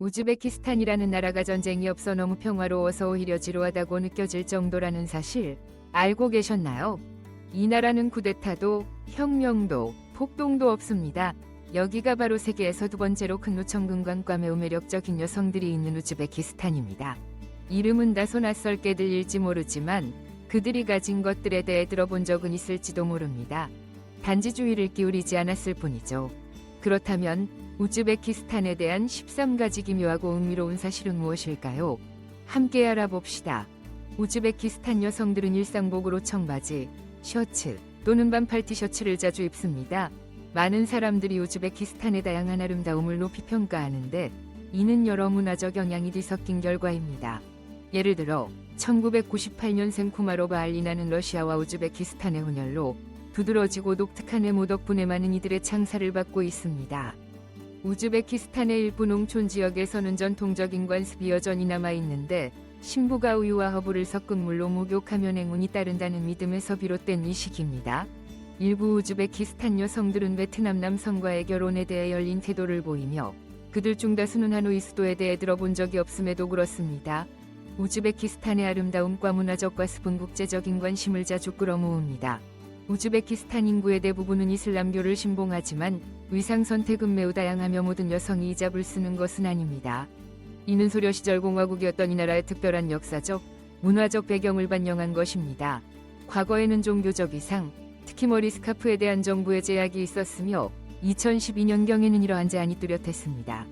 우즈베키스탄이라는 나라가 전쟁이 없어 너무 평화로워서 오히려 지루하다고 느껴질 정도라는 사실 알고 계셨나요? 이 나라는 쿠데타도 혁명도 폭동도 없습니다. 여기가 바로 세계에서 두 번째로 큰 노천근관과 매우 매력적인 여성들이 있는 우즈베키스탄입니다. 이름은 다소 낯설게 들릴지 모르지만 그들이 가진 것들에 대해 들어본 적은 있을지도 모릅니다. 단지 주의를 기울이지 않았을 뿐이죠. 그렇다면 우즈베키스탄에 대한 13가지 기묘하고 흥미로운 사실은 무엇일까요? 함께 알아봅시다. 우즈베키스탄 여성들은 일상복으로 청바지, 셔츠 또는 반팔 티셔츠를 자주 입습니다. 많은 사람들이 우즈베키스탄의 다양한 아름다움을 높이 평가하는데 이는 여러 문화적 영향이 뒤섞인 결과입니다. 예를 들어 1998년생 쿠마로바 알리나는 러시아와 우즈베키스탄의 혼혈로 두드러지고 독특한 외모 덕분에 많은 이들의 창사를 받고 있습니다. 우즈베키스탄의 일부 농촌 지역에서는 전통적인 관습이 여전히 남아있는데 신부가 우유와 허브를 섞은 물로 목욕하면 행운이 따른다는 믿음에서 비롯된 이식입니다. 일부 우즈베키스탄 여성들은 베트남 남성과의 결혼에 대해 열린 태도를 보이며 그들 중 다수는 하노이 수도에 대해 들어본 적이 없음에도 그렇습니다. 우즈베키스탄의 아름다움과 문화적 과습은 국제적인 관심을 자주 끌어모읍니다. 우즈베키스탄 인구의 대부분은 이슬람교를 신봉하지만 위상 선택은 매우 다양하며 모든 여성이 히잡을 쓰는 것은 아닙니다. 이는 소련 시절 공화국이었던 이 나라의 특별한 역사적, 문화적 배경을 반영한 것입니다. 과거에는 종교적 이상, 특히 머리 스카프에 대한 정부의 제약이 있었으며 2012년경에는 이러한 제한이 뚜렷했습니다.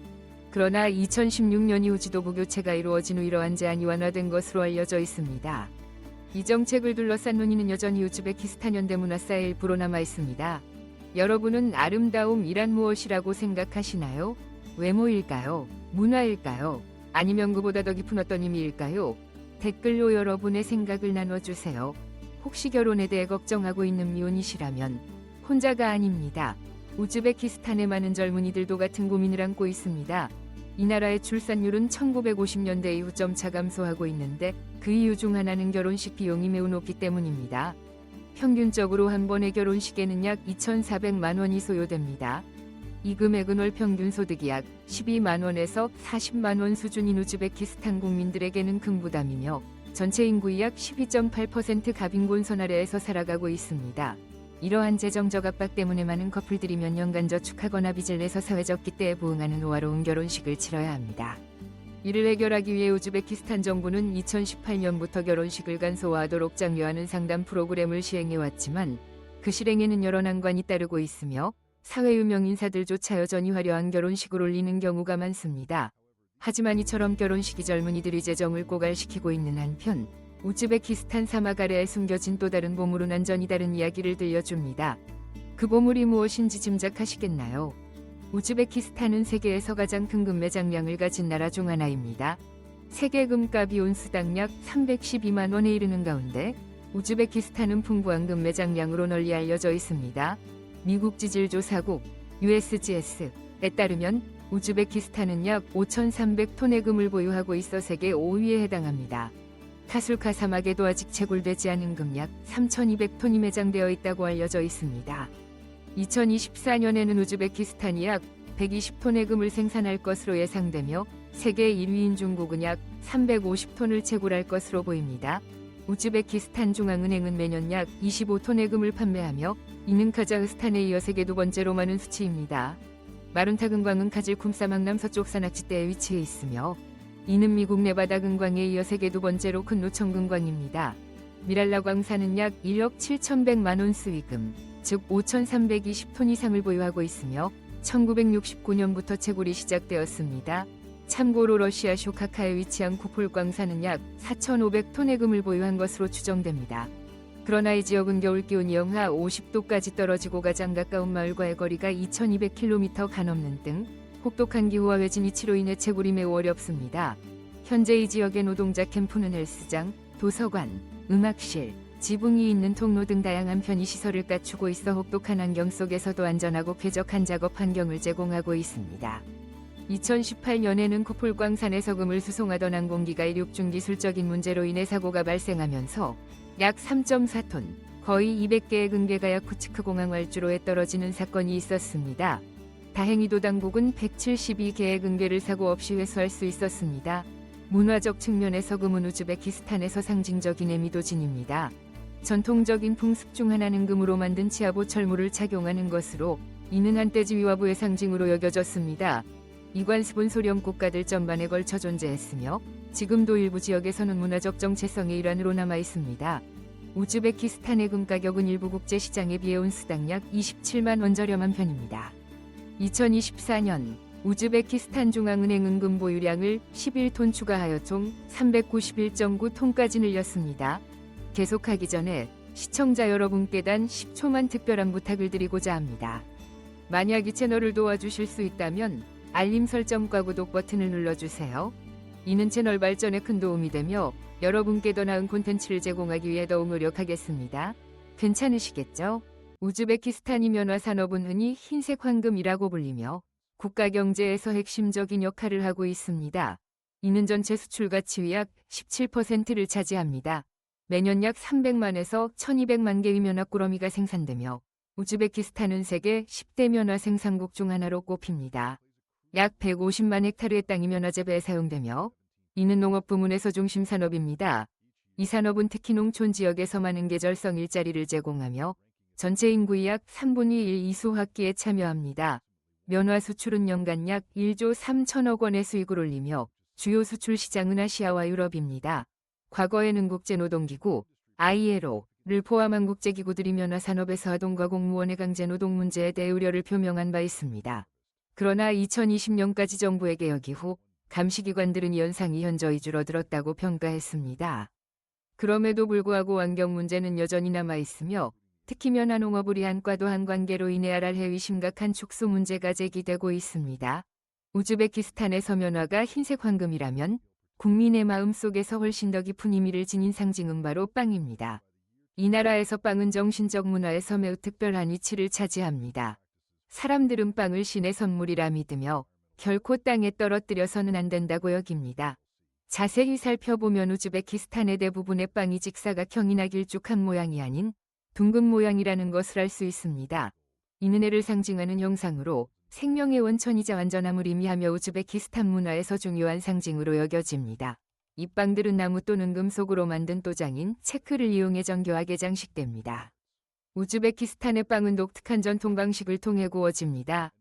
그러나 2016년 이후 지도부 교체가 이루어진 후 이러한 제한이 완화된 것으로 알려져 있습니다. 이 정책을 둘러싼 논의는 여전히 우즈베키스탄 현대문화사의 일부로 남아 있습니다. 여러분은 아름다움이란 무엇이라고 생각하시나요? 외모일까요? 문화일까요? 아니면 그보다 더 깊은 어떤 의미일까요? 댓글로 여러분의 생각을 나눠주세요. 혹시 결혼에 대해 걱정하고 있는 미혼이시라면 혼자가 아닙니다. 우즈베키스탄의 많은 젊은이들도 같은 고민을 안고 있습니다. 이 나라의 출산율은 1950년대 이후 점차 감소하고 있는데 그 이유 중 하나는 결혼식 비용이 매우 높기 때문입니다. 평균적으로 한 번의 결혼식에는 약 2,400만 원이 소요됩니다. 이 금액은 월 평균 소득이 약 12만 원에서 40만 원 수준인 우즈베키스탄 국민들에게는 큰 부담이며 전체 인구의 약 12.8% 가빈곤 선 아래에서 살아가고 있습니다. 이러한 재정적 압박 때문에 많은 커플들이 몇 년간 저축하거나 빚을 내서 사회적 기대에 부응하는 호화로운 결혼식을 치러야 합니다. 이를 해결하기 위해 우즈베키스탄 정부는 2018년부터 결혼식을 간소화하도록 장려하는 상담 프로그램을 시행해왔지만 그 실행에는 여러 난관이 따르고 있으며 사회 유명 인사들조차 여전히 화려한 결혼식을 올리는 경우가 많습니다. 하지만 이처럼 결혼식이 젊은이들의 재정을 고갈시키고 있는 한편 우즈베키스탄 사막 아래에 숨겨진 또 다른 보물은 완전히 다른 이야기를 들려줍니다. 그 보물이 무엇인지 짐작하시겠나요? 우즈베키스탄은 세계에서 가장 큰 금매장량을 가진 나라 중 하나입니다. 세계 금값이 온수당 약 312만 원에 이르는 가운데 우즈베키스탄은 풍부한 금매장량으로 널리 알려져 있습니다. 미국 지질조사국 USGS에 따르면 우즈베키스탄은 약 5,300톤의 금을 보유하고 있어 세계 5위에 해당합니다. 카술카 사막에도 아직 채굴되지 않은 금 약 3,200톤이 매장되어 있다고 알려져 있습니다. 2024년에는 우즈베키스탄이 약 120톤의 금을 생산할 것으로 예상되며 세계 1위인 중국은 약 350톤을 채굴할 것으로 보입니다. 우즈베키스탄 중앙은행은 매년 약 25톤의 금을 판매하며 이는 카자흐스탄에 이어 세계 두 번째로 많은 수치입니다. 마룬타 금광은 카질쿰 사막 남서쪽 산악지대에 위치해 있으며 이는 미국 네바다 금광에 이어 세계 두 번째로 큰 노천 금광입니다. 미랄라 광산은 약 1억 7,100만 원 수익금, 즉 5,320톤 이상을 보유하고 있으며 1969년부터 채굴이 시작되었습니다. 참고로 러시아 쇼카카에 위치한 쿠폴 광산은 약 4,500톤의 금을 보유한 것으로 추정됩니다. 그러나 이 지역은 겨울기온이 영하 50도까지 떨어지고 가장 가까운 마을과의 거리가 2,200km 가넘는 등 혹독한 기후와 외진 위치로 인해 채굴이 매우 어렵습니다. 현재 이 지역의 노동자 캠프는 헬스장, 도서관, 음악실, 지붕이 있는 통로 등 다양한 편의시설을 갖추고 있어 혹독한 환경 속에서도 안전하고 쾌적한 작업 환경을 제공하고 있습니다. 2018년에는 쿠폴 광산에서 금을 수송하던 항공기가 이륙 중 기술적인 문제로 인해 사고가 발생하면서 약 3.4톤, 거의 200개의 금괴가 야쿠츠크 공항 활주로에 떨어지는 사건이 있었습니다. 다행히도 당국은 172개의 금괴를 사고 없이 회수할 수 있었습니다. 문화적 측면에서 금은 우즈베키스탄에서 상징적인 의미도 지닙니다. 전통적인 풍습 중 하나는 금으로 만든 치아보 철물을 착용하는 것으로 이는 한때 지위와부의 상징으로 여겨졌습니다. 이 관습은 소련 국가들 전반에 걸쳐 존재했으며 지금도 일부 지역에서는 문화적 정체성의 일환으로 남아 있습니다. 우즈베키스탄의 금 가격은 일부 국제시장에 비해 온스당 약 27만 원 저렴한 편입니다. 2024년 우즈베키스탄 중앙은행은 금 보유량을 11톤 추가하여 총 391.9톤까지 늘렸습니다. 계속하기 전에 시청자 여러분께 단 10초만 특별한 부탁을 드리고자 합니다. 만약 이 채널을 도와주실 수 있다면 알림 설정과 구독 버튼을 눌러주세요. 이는 채널 발전에 큰 도움이 되며 여러분께 더 나은 콘텐츠를 제공하기 위해 더욱 노력하겠습니다. 괜찮으시겠죠? 우즈베키스탄이 면화 산업은 흔히 흰색 황금이라고 불리며 국가 경제에서 핵심적인 역할을 하고 있습니다. 이는 전체 수출 가치의 약 17%를 차지합니다. 매년 약 300만에서 1200만 개의 면화 꾸러미가 생산되며 우즈베키스탄은 세계 10대 면화 생산국 중 하나로 꼽힙니다. 약 150만 헥타르의 땅이 면화 재배에 사용되며 이는 농업 부문에서 중심 산업입니다. 이 산업은 특히 농촌 지역에서 많은 계절성 일자리를 제공하며 전체 인구의 약 3분의 1 이수학기에 참여합니다. 면화 수출은 연간 약 1조 3천억 원의 수익을 올리며 주요 수출 시장은 아시아와 유럽입니다. 과거에는 국제노동기구 ILO를 포함한 국제기구들이 면화 산업에서 아동과 공무원의 강제노동 문제에 대해 우려를 표명한 바 있습니다. 그러나 2020년까지 정부의 개혁 이후 감시기관들은 이 현상이 현저히 줄어들었다고 평가했습니다. 그럼에도 불구하고 환경 문제는 여전히 남아있으며 특히 면화농업을 위한 과도한 관계로 인해 알알해의 심각한 축소 문제가 제기되고 있습니다. 우즈베키스탄에서 면화가 흰색 황금이라면 국민의 마음 속에서 훨씬 더 깊은 의미를 지닌 상징은 바로 빵입니다. 이 나라에서 빵은 정신적 문화에서 매우 특별한 위치를 차지합니다. 사람들은 빵을 신의 선물이라 믿으며 결코 땅에 떨어뜨려서는 안 된다고 여깁니다. 자세히 살펴보면 우즈베키스탄의 대부분의 빵이 직사각형이나 길쭉한 모양이 아닌 둥근 모양이라는 것을 알 수 있습니다. 이는 해를 상징하는 형상으로 생명의 원천이자 완전함을 의미하며 우즈베키스탄 문화에서 중요한 상징으로 여겨집니다. 이 빵들은 나무 또는 금속으로 만든 또장인 체크를 이용해 정교하게 장식됩니다. 우즈베키스탄의 빵은 독특한 전통 방식을 통해 구워집니다.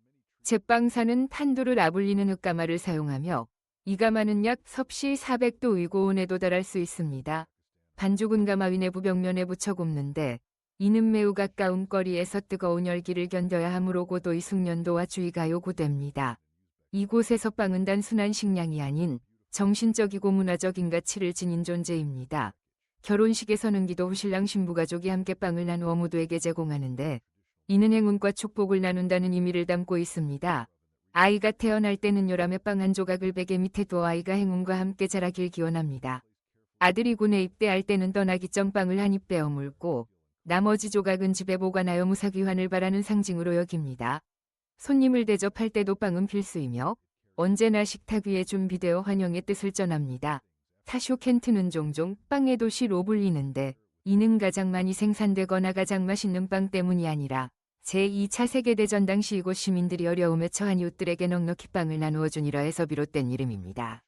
제빵사는 탄두를 아불리는 흙가마를 사용하며 이 가마는 약 섭씨 400도의 고온에 도달할 수 있습니다. 반죽은 가마 위 내부 벽면에 붙여 굽는데 이는 매우 가까운 거리에서 뜨거운 열기를 견뎌야 하므로 고도의 숙련도와 주의가 요구됩니다. 이곳에서 빵은 단순한 식량이 아닌 정신적이고 문화적인 가치를 지닌 존재입니다. 결혼식에서는 기도 후 신랑 신부가족이 함께 빵을 나누어 모두에게 제공하는데 이는 행운과 축복을 나눈다는 의미를 담고 있습니다. 아이가 태어날 때는 요람에 빵 한 조각을 베개 밑에 두어 아이가 행운과 함께 자라길 기원합니다. 아들이 군에 입대할 때는 떠나기 전 빵을 한 입 베어 물고 나머지 조각은 집에 보관하여 무사귀환을 바라는 상징으로 여깁니다. 손님을 대접할 때도 빵은 필수이며 언제나 식탁 위에 준비되어 환영의 뜻을 전합니다. 타쇼켄트는 종종 빵의 도시로 불리는데 이는 가장 많이 생산되거나 가장 맛있는 빵 때문이 아니라 제2차 세계대전 당시 이곳 시민들이 어려움에 처한 이웃들에게 넉넉히 빵을 나누어 준이라 해서 비롯된 이름입니다.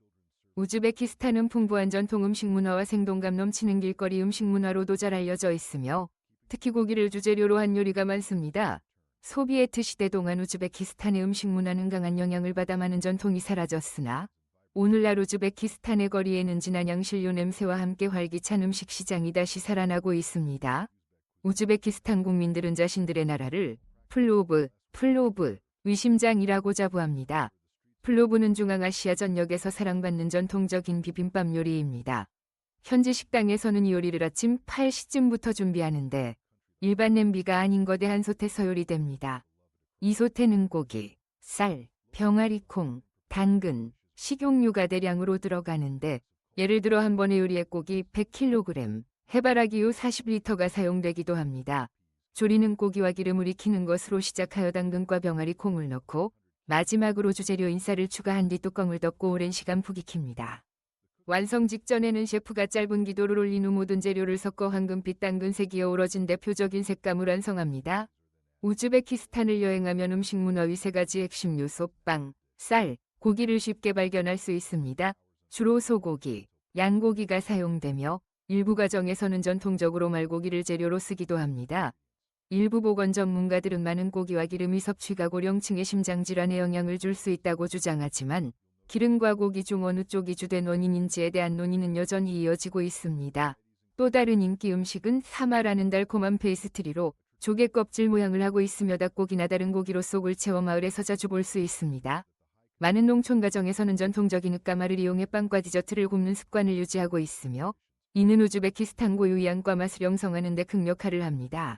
우즈베키스탄은 풍부한 전통 음식 문화와 생동감 넘치는 길거리 음식 문화로도 잘 알려져 있으며 특히 고기를 주재료로 한 요리가 많습니다. 소비에트 시대 동안 우즈베키스탄의 음식 문화는 강한 영향을 받아 많은 전통이 사라졌으나 오늘날 우즈베키스탄의 거리에는 진한 향신료 냄새와 함께 활기찬 음식 시장이 다시 살아나고 있습니다. 우즈베키스탄 국민들은 자신들의 나라를 플로브, 위심장이라고 자부합니다. 플로브는 중앙아시아 전역에서 사랑받는 전통적인 비빔밥 요리입니다. 현지 식당에서는 이 요리를 아침 8시쯤부터 준비하는데 일반 냄비가 아닌 거대한 솥에서 요리됩니다. 이 솥에는 고기, 쌀, 병아리콩, 당근, 식용유가 대량으로 들어가는데 예를 들어 한 번의 요리에 고기 100kg, 해바라기유 40리터가 사용되기도 합니다. 조리는 고기와 기름을 익히는 것으로 시작하여 당근과 병아리콩을 넣고 마지막으로 주재료인 쌀을 추가한 뒤 뚜껑을 덮고 오랜 시간 푹 익힙니다. 완성 직전에는 셰프가 짧은 기도를 올린 후 모든 재료를 섞어 황금빛 당근색이 어우러진 대표적인 색감을 완성합니다. 우즈베키스탄을 여행하면 음식 문화의 세 가지 핵심 요소 빵, 쌀, 고기를 쉽게 발견할 수 있습니다. 주로 소고기, 양고기가 사용되며 일부 가정에서는 전통적으로 말고기를 재료로 쓰기도 합니다. 일부 보건 전문가들은 많은 고기와 기름이 섭취가 고령층의 심장질환에 영향을 줄 수 있다고 주장하지만 기름과 고기 중 어느 쪽이 주된 원인인지에 대한 논의는 여전히 이어지고 있습니다. 또 다른 인기 음식은 사마라는 달콤한 페이스트리로 조개 껍질 모양을 하고 있으며 닭고기나 다른 고기로 속을 채워 마을에서 자주 볼 수 있습니다. 많은 농촌 가정에서는 전통적인 흑가마를 이용해 빵과 디저트를 굽는 습관을 유지하고 있으며 이는 우즈베키스탄 고유의 양과 맛을 형성하는 데 큰 역할을 합니다.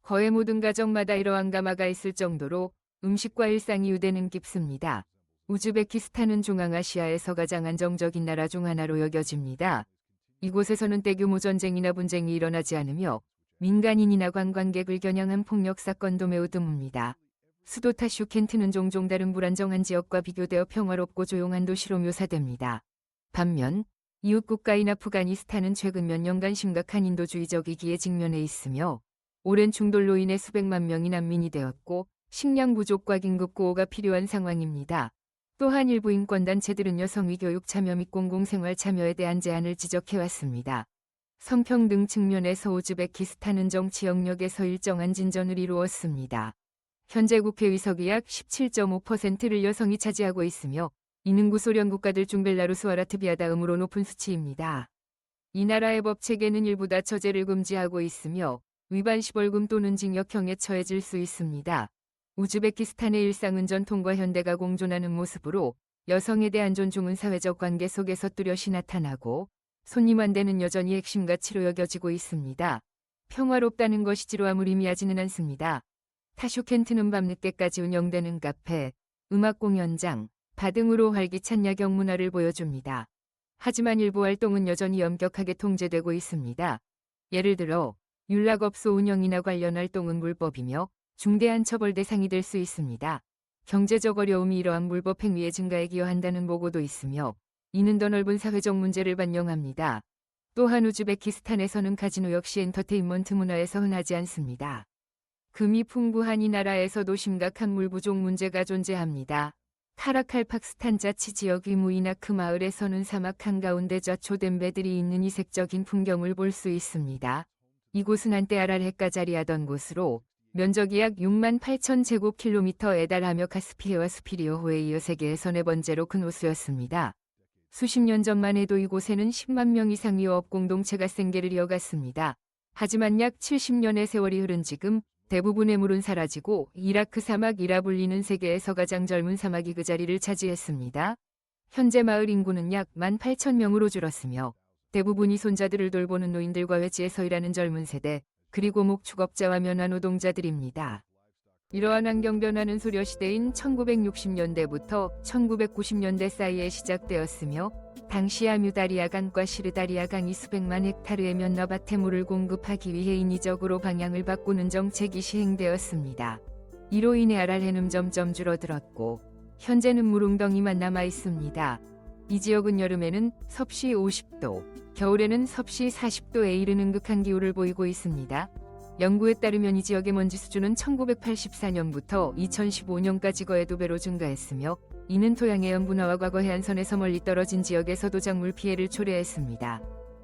거의 모든 가정마다 이러한 가마가 있을 정도로 음식과 일상이 유대는 깊습니다. 우즈베키스탄은 중앙아시아에서 가장 안정적인 나라 중 하나로 여겨집니다. 이곳에서는 대규모 전쟁이나 분쟁이 일어나지 않으며 민간인이나 관광객을 겨냥한 폭력 사건도 매우 드뭅니다. 수도 타슈켄트는 종종 다른 불안정한 지역과 비교되어 평화롭고 조용한 도시로 묘사됩니다. 반면 이웃 국가인 아프가니스탄은 최근 몇 년간 심각한 인도주의적 위기에 직면해 있으며 오랜 충돌로 인해 수백만 명이 난민이 되었고 식량 부족과 긴급 구호가 필요한 상황입니다. 또한 일부 인권단체들은 여성의 교육 참여 및 공공생활 참여에 대한 제한을 지적해왔습니다. 성평등 측면에서 우즈베키스탄은 정치 영역에서 일정한 진전을 이루었습니다. 현재 국회의석의 약 17.5%를 여성이 차지하고 있으며 이는 구소련 국가들 중 벨라루스와 라트비아 다음으로 높은 수치입니다. 이 나라의 법체계는 일부 다처제를 금지하고 있으며 위반 시 벌금 또는 징역형에 처해질 수 있습니다. 우즈베키스탄의 일상은 전통과 현대가 공존하는 모습으로 여성에 대한 존중은 사회적 관계 속에서 뚜렷이 나타나고 손님 안대는 여전히 핵심 가치로 여겨지고 있습니다. 평화롭다는 것이 지루와 무의미하지는 않습니다. 타슈켄트는 밤늦게까지 운영되는 카페, 음악 공연장, 바 등으로 활기찬 야경 문화를 보여줍니다. 하지만 일부 활동은 여전히 엄격하게 통제되고 있습니다. 예를 들어 윤락업소 운영이나 관련 활동은 불법이며 중대한 처벌 대상이 될 수 있습니다. 경제적 어려움이 이러한 물법 행위의 증가에 기여한다는 보고도 있으며 이는 더 넓은 사회적 문제를 반영합니다. 또한 우즈베키스탄에서는 카지노 역시 엔터테인먼트 문화에서 흔하지 않습니다. 금이 풍부한 이 나라에서도 심각한 물 부족 문제가 존재합니다. 카라칼팍스탄 자치 지역의 무이나크 마을에서는 사막 한가운데 좌초된 배들이 있는 이색적인 풍경을 볼 수 있습니다. 이곳은 한때 아랄해가 자리하던 곳으로 면적이 약 6만 8천 제곱킬로미터에 달하며 카스피해와 스피리오호에 이어 세계에서 네 번째로 큰 호수였습니다. 수십 년 전만 해도 이곳에는 10만 명 이상의 어업 공동체가 생계를 이어갔습니다. 하지만 약 70년의 세월이 흐른 지금 대부분의 물은 사라지고 이라크 사막이라 불리는 세계에서 가장 젊은 사막이 그 자리를 차지했습니다. 현재 마을 인구는 약 18,000명으로 줄었으며 대부분이 손자들을 돌보는 노인들과 외지에서 일하는 젊은 세대, 그리고 목축업자와 면화노동자들입니다. 이러한 환경 변화는 소려시대인 1960년대부터 1990년대 사이에 시작되었으며 당시 아뮤다리아 강과 시르다리아 강이 수백만 헥타르의 면화밭에 물을 공급하기 위해 인위적으로 방향을 바꾸는 정책이 시행되었습니다. 이로 인해 아랄해는 점점 줄어들었고 현재는 물웅덩이만 남아 있습니다. 이 지역은 여름에는 섭씨 50도, 겨울에는 섭씨 40도에 이르는 극한 기후를 보이고 있습니다. 연구에 따르면 이 지역의 먼지 수준은 1984년부터 2015년까지 거의 2배로 증가했으며 이는 토양의 염분화와 과거 해안선에서 멀리 떨어진 지역에서도 작물 피해를 초래했습니다.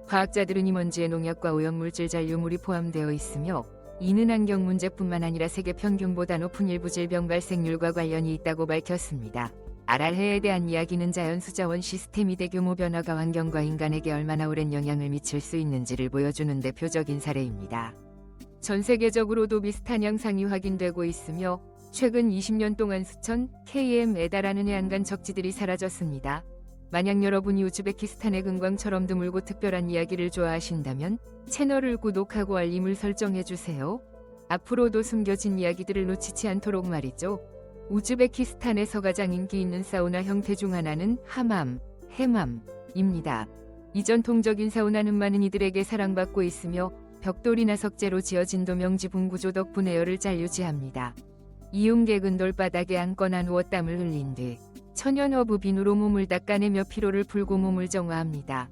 과학자들은 이 먼지에 농약과 오염물질 잔류물이 포함되어 있으며 이는 환경 문제뿐만 아니라 세계 평균보다 높은 일부 질병 발생률과 관련이 있다고 밝혔습니다. 아랄해에 대한 이야기는 자연수자원 시스템이 대규모 변화가 환경과 인간에게 얼마나 오랜 영향을 미칠 수 있는지를 보여주는 대표적인 사례입니다. 전 세계적으로도 비슷한 양상이 확인되고 있으며 최근 20년 동안 수천 km에 달하는 해안간 적지들이 사라졌습니다. 만약 여러분이 우즈베키스탄의 금광처럼 드물고 특별한 이야기를 좋아하신다면 채널을 구독하고 알림을 설정해주세요. 앞으로도 숨겨진 이야기들을 놓치지 않도록 말이죠. 우즈베키스탄에서 가장 인기 있는 사우나 형태 중 하나는 해맘입니다. 이 전통적인 사우나는 많은 이들에게 사랑받고 있으며 벽돌이나 석재로 지어진 도명지 분구조 덕분에 열을 잘 유지합니다. 이용객은 돌바닥에 앉거나 누워 땀을 흘린 뒤 천연허브 비누로 몸을 닦아내며 피로를 풀고 몸을 정화합니다.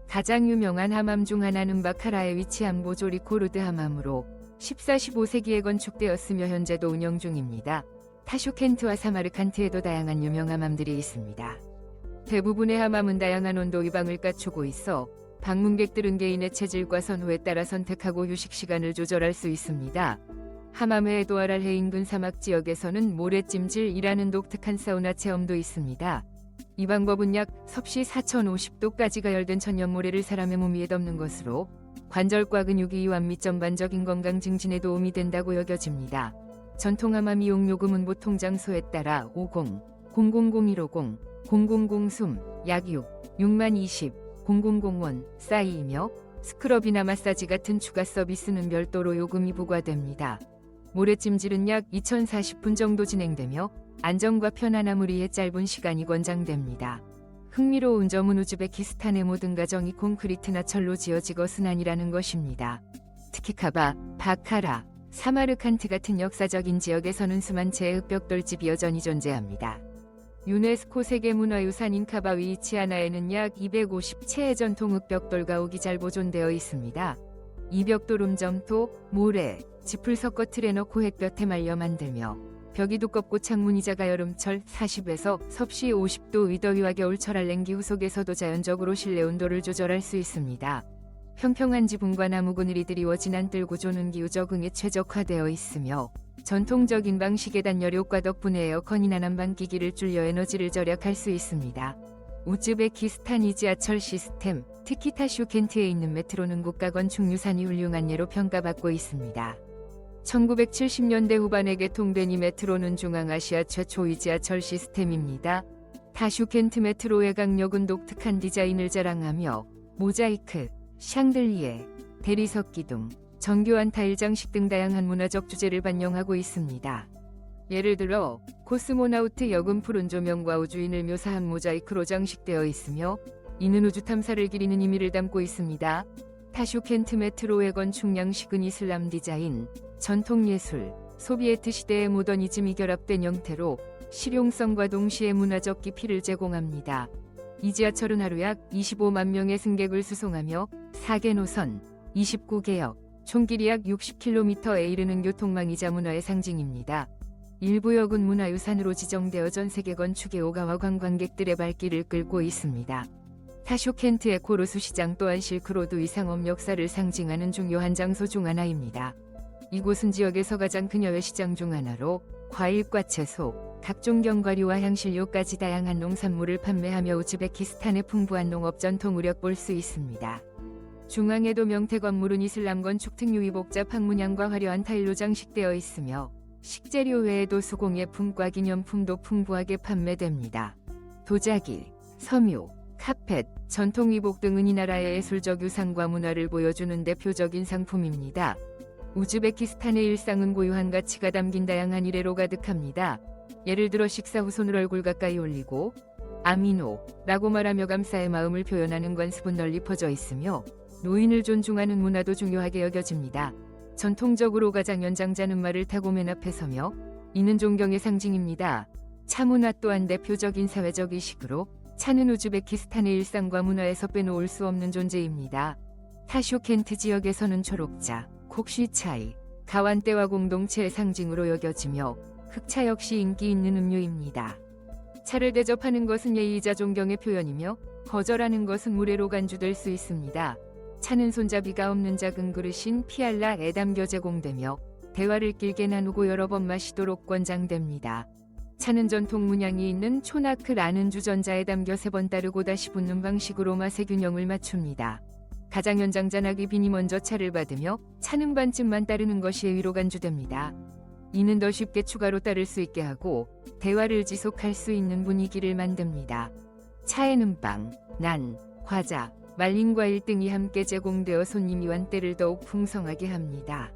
가장 유명한 하맘 중 하나는 바카라에 위치한 보조리코르드 하맘으로 14, 15세기에 건축되었으며 현재도 운영 중입니다. 타슈켄트와 사마르칸트에도 다양한 유명한 함들이 있습니다. 대부분의 함함은 다양한 온도 위방을 갖추고 있어 방문객들은 개인의 체질과 선호에 따라 선택하고 휴식 시간을 조절할 수 있습니다. 함암의 에도아랄해 인근 사막 지역에서는 모래찜질이라는 독특한 사우나 체험도 있습니다. 이 방법은 약 섭씨 4050도까지 가열된 천연모래를 사람의 몸 위에 덮는 것으로 관절과 근육의 이완 및 전반적인 건강 증진에 도움이 된다고 여겨집니다. 전통 함암 이용 요금은 보통 장소에 따라 50, 000-150, 000 숨, 약 6만 20, 000원 싸이이며 스크럽이나 마사지 같은 추가 서비스는 별도로 요금이 부과됩니다. 모래찜질은 약 2040분 정도 진행되며 안전과 편안함을 위해 짧은 시간이 권장됩니다. 흥미로운 점은 우즈베키스탄의 모든 가정이 콘크리트나 철로 지어진 것은 아니라는 것입니다. 특히 카바, 바카라, 사마르칸트 같은 역사적인 지역에서는 수만 채의 흙벽돌집이 여전히 존재합니다. 유네스코 세계문화유산인 카바위치아나에는 약 250채의 전통 흙벽돌 가옥이 잘 보존되어 있습니다. 이 벽돌은 점토, 모래, 짚을 섞어 틀에 넣고 햇볕에 말려 만들며 벽이 두껍고 창문이자가 여름철 40에서 섭씨 50도의 더위와 겨울철 알랭기 속에서도 자연적으로 실내 온도를 조절할 수 있습니다. 평평한 지붕과 나무 그늘이 워 진한 뜰 구조는 기후 적응에 최적화되어 있으며 전통적인 방식의 단열 효과 덕분에 에어컨이나 난방기기를 줄여 에너지를 절약할 수 있습니다. 우즈베키스탄이 지하철 시스템, 특히 타슈켄트에 있는 메트로는 국가 건축유산이 훌륭한 예로 평가받고 있습니다. 1970년대 후반에 개통된 이 메트로는 중앙아시아 최초의 지하철 시스템입니다. 타슈켄트 메트로 외곽역은 독특한 디자인을 자랑하며 모자이크, 샹들리에, 대리석 기둥, 정교한 타일 장식 등 다양한 문화적 주제를 반영하고 있습니다. 예를 들어 코스모나우트 역은 푸른 조명과 우주인을 묘사한 모자이크로 장식되어 있으며 이는 우주 탐사를 기리는 의미를 담고 있습니다. 타슈켄트 메트로의 건축 양식은 이슬람 디자인, 전통 예술, 소비에트 시대의 모더니즘이 결합된 형태로 실용성과 동시에 문화적 깊이를 제공합니다. 이 지하철은 하루 약 25만 명의 승객을 수송하며 4개 노선, 29개역, 총 길이 약 60km에 이르는 교통망이자 문화의 상징입니다. 일부 역은 문화유산으로 지정되어 전 세계 건축의 오가와 관광객들의 발길을 끌고 있습니다. 타슈켄트의 코르수 시장 또한 실크로드의 상업 역사를 상징하는 중요한 장소 중 하나입니다. 이곳은 지역에서 가장 큰 야외 시장 중 하나로 과일과 채소, 각종 견과류와 향신료까지 다양한 농산물을 판매하며 우즈베키스탄의 풍부한 농업 전통을 엿볼 수 있습니다. 중앙에도 명태 건물은 이슬람 건축 특유의 복잡한 문양과 화려한 타일로 장식되어 있으며 식재료 외에도 수공예품과 기념품도 풍부하게 판매됩니다. 도자기, 섬유, 카펫, 전통 의복 등은 이 나라의 예술적 유산과 문화를 보여주는 대표적인 상품입니다. 우즈베키스탄의 일상은 고유한 가치가 담긴 다양한 일회로 가득합니다. 예를 들어 식사 후 손을 얼굴 가까이 올리고 아미노라고 말하며 감사의 마음을 표현하는 관습은 널리 퍼져 있으며 노인을 존중하는 문화도 중요하게 여겨집니다. 전통적으로 가장 연장자는 말을 타고 맨 앞에 서며 이는 존경의 상징입니다. 차 문화 또한 대표적인 사회적 의식으로 차는 우즈베키스탄의 일상과 문화에서 빼놓을 수 없는 존재입니다. 타슈켄트 지역에서는 초록차, 콕시차이, 가완떼와 공동체의 상징으로 여겨지며 흑차 역시 인기 있는 음료입니다. 차를 대접하는 것은 예의이자 존경의 표현이며 거절하는 것은 무례로 간주될 수 있습니다. 차는 손잡이가 없는 작은 그릇인 피알라에 담겨 제공되며 대화를 길게 나누고 여러 번 마시도록 권장됩니다. 차는 전통 문양이 있는 초나크라는 주전자에 담겨 3번 따르고 다시 붓는 방식으로 맛의 균형을 맞춥니다. 가장 연장자 나귀빈이 먼저 차를 받으며 차는 반쯤만 따르는 것이 예의로 간주됩니다. 이는 더 쉽게 추가로 따를 수 있게 하고 대화를 지속할 수 있는 분위기를 만듭니다. 차에는 빵, 난, 과자, 말린 과일 등이 함께 제공되어 손님이 완때를 더욱 풍성하게 합니다.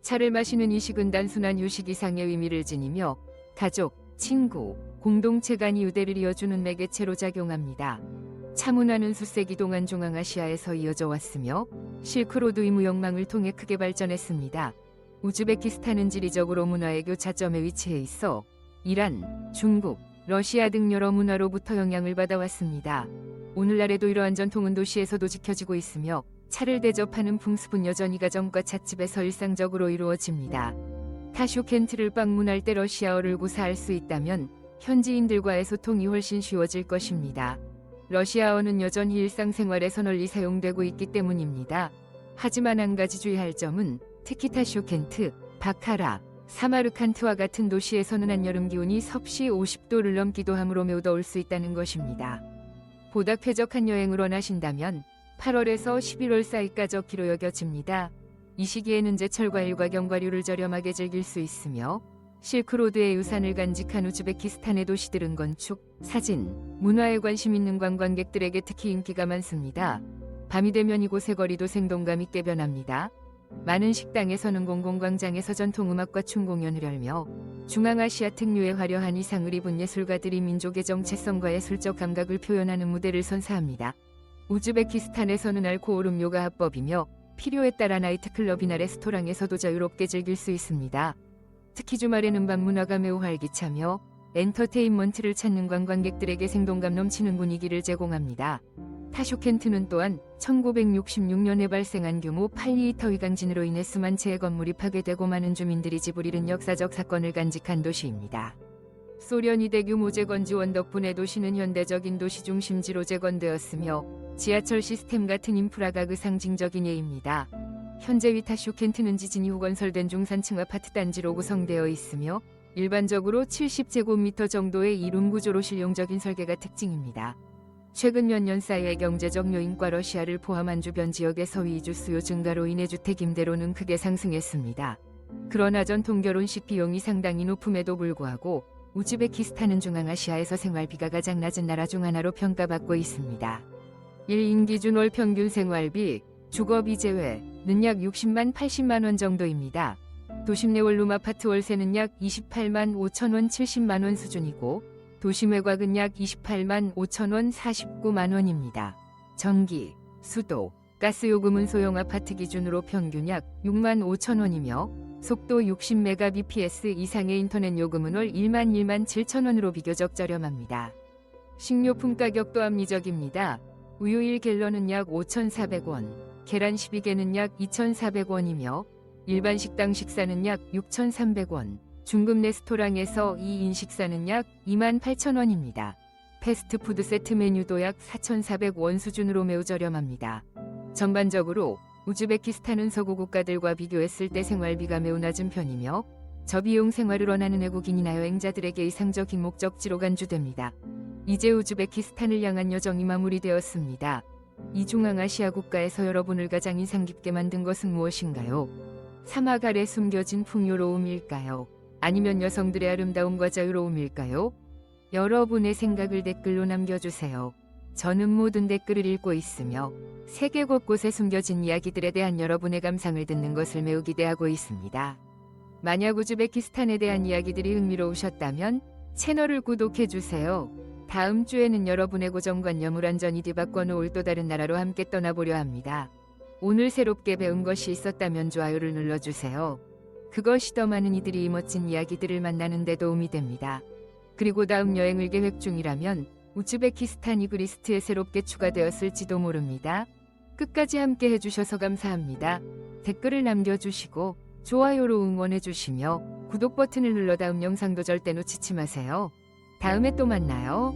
차를 마시는 의식은 단순한 휴식 이상의 의미를 지니며 가족, 친구, 공동체 간의 유대를 이어주는 매개체로 작용합니다. 차 문화는 수세기 동안 중앙아시아에서 이어져 왔으며 실크로드의 무역망을 통해 크게 발전했습니다. 우즈베키스탄은 지리적으로 문화의 교차점에 위치해 있어 이란, 중국, 러시아 등 여러 문화로부터 영향을 받아왔습니다. 오늘날에도 이러한 전통은 도시에서도 지켜지고 있으며 차를 대접하는 풍습은 여전히 가정과 찻집에서 일상적으로 이루어집니다. 타슈켄트를 방문할 때 러시아어를 구사할 수 있다면 현지인들과의 소통이 훨씬 쉬워질 것입니다. 러시아어는 여전히 일상생활에서 널리 사용되고 있기 때문입니다. 하지만 한 가지 주의할 점은 특히 타슈켄트, 바카라, 사마르칸트와 같은 도시에서는 한여름 기온이 섭씨 50도를 넘기도 하므로 매우 더울 수 있다는 것입니다. 보다 쾌적한 여행을 원하신다면 8월에서 11월 사이가 적기로 여겨집니다. 이 시기에는 제철 과일과 견과류를 저렴하게 즐길 수 있으며 실크로드의 유산을 간직한 우즈베키스탄의 도시들은 건축, 사진, 문화에 관심 있는 관광객들에게 특히 인기가 많습니다. 밤이 되면 이곳의 거리도 생동감 있게 변합니다. 많은 식당에서는 공공광장에서 전통음악과 춤공연을 열며 중앙아시아 특유의 화려한 의상을 입은 예술가들이 민족의 정체성과 예술적 감각을 표현하는 무대를 선사합니다. 우즈베키스탄에서는 알코올 음료가 합법이며 필요에 따라 나이트클럽이나 레스토랑에서도 자유롭게 즐길 수 있습니다. 특히 주말에는 밤 문화가 매우 활기차며 엔터테인먼트를 찾는 관광객들에게 생동감 넘치는 분위기를 제공합니다. 타슈켄트는 또한 1966년에 발생한 규모 8리터 위강진으로 인해 수만 채의 건물이 파괴되고 많은 주민들이 집을 잃은 역사적 사건을 간직한 도시입니다. 소련이 대규모 재건 지원 덕분에 도시는 현대적인 도시 중심지로 재건되었으며 지하철 시스템 같은 인프라가 그 상징적인 예입니다. 현재 위타슈켄트는 지진 이후 건설된 중산층 아파트 단지로 구성되어 있으며 일반적으로 70제곱미터 정도의 이룸 구조로 실용적인 설계가 특징입니다. 최근 몇 년 사이에 경제적 요인과 러시아를 포함한 주변 지역에서 이주 수요 증가로 인해 주택 임대료는 크게 상승했습니다. 그러나 전통 결혼식 비용이 상당히 높음에도 불구하고 우즈베키스탄은 중앙아시아에서 생활비가 가장 낮은 나라 중 하나로 평가받고 있습니다. 1인 기준 월 평균 생활비, 주거비 제외는 약 60만 80만 원 정도입니다. 도심 내 원룸 아파트 월세는 약 28만 5천 원 70만 원 수준이고 도심 외곽은 약 28만 5천 원 49만 원입니다. 전기, 수도, 가스 요금은 소형 아파트 기준으로 평균 약 6만 5천 원이며 속도 60mbps 이상의 인터넷 요금은 월 1만 7천 원으로 비교적 저렴합니다. 식료품 가격도 합리적입니다. 우유 1갤런은 약 5,400원, 계란 12개는 약 2,400원이며 일반 식당 식사는 약 6,300원, 중급 레스토랑에서 2인 식사는 약 28,000원입니다. 패스트푸드 세트 메뉴도 약 4,400원 수준으로 매우 저렴합니다. 전반적으로 우즈베키스탄은 서구 국가들과 비교했을 때 생활비가 매우 낮은 편이며 저비용 생활을 원하는 외국인이나 여행자들에게 이상적인 목적지로 간주됩니다. 이제 우즈베키스탄을 향한 여정이 마무리되었습니다. 이 중앙아시아 국가에서 여러분을 가장 인상 깊게 만든 것은 무엇인가요? 사막 아래 숨겨진 풍요로움일까요? 아니면 여성들의 아름다움과 자유로움일까요? 여러분의 생각을 댓글로 남겨주세요. 저는 모든 댓글을 읽고 있으며 세계 곳곳에 숨겨진 이야기들에 대한 여러분의 감상을 듣는 것을 매우 기대하고 있습니다. 만약 우즈베키스탄에 대한 이야기들이 흥미로우셨다면 채널을 구독해주세요. 다음 주에는 여러분의 고정관념을 완전히 뒤바꿔 놓을 또 다른 나라로 함께 떠나보려 합니다. 오늘 새롭게 배운 것이 있었다면 좋아요를 눌러주세요. 그것이 더 많은 이들이 이 멋진 이야기들을 만나는 데 도움이 됩니다. 그리고 다음 여행을 계획 중이라면 우즈베키스탄이 그 리스트에 새롭게 추가되었을지도 모릅니다. 끝까지 함께 해주셔서 감사합니다. 댓글을 남겨주시고 좋아요로 응원해주시며 구독 버튼을 눌러 다음 영상도 절대 놓치지 마세요. 다음에 또 만나요.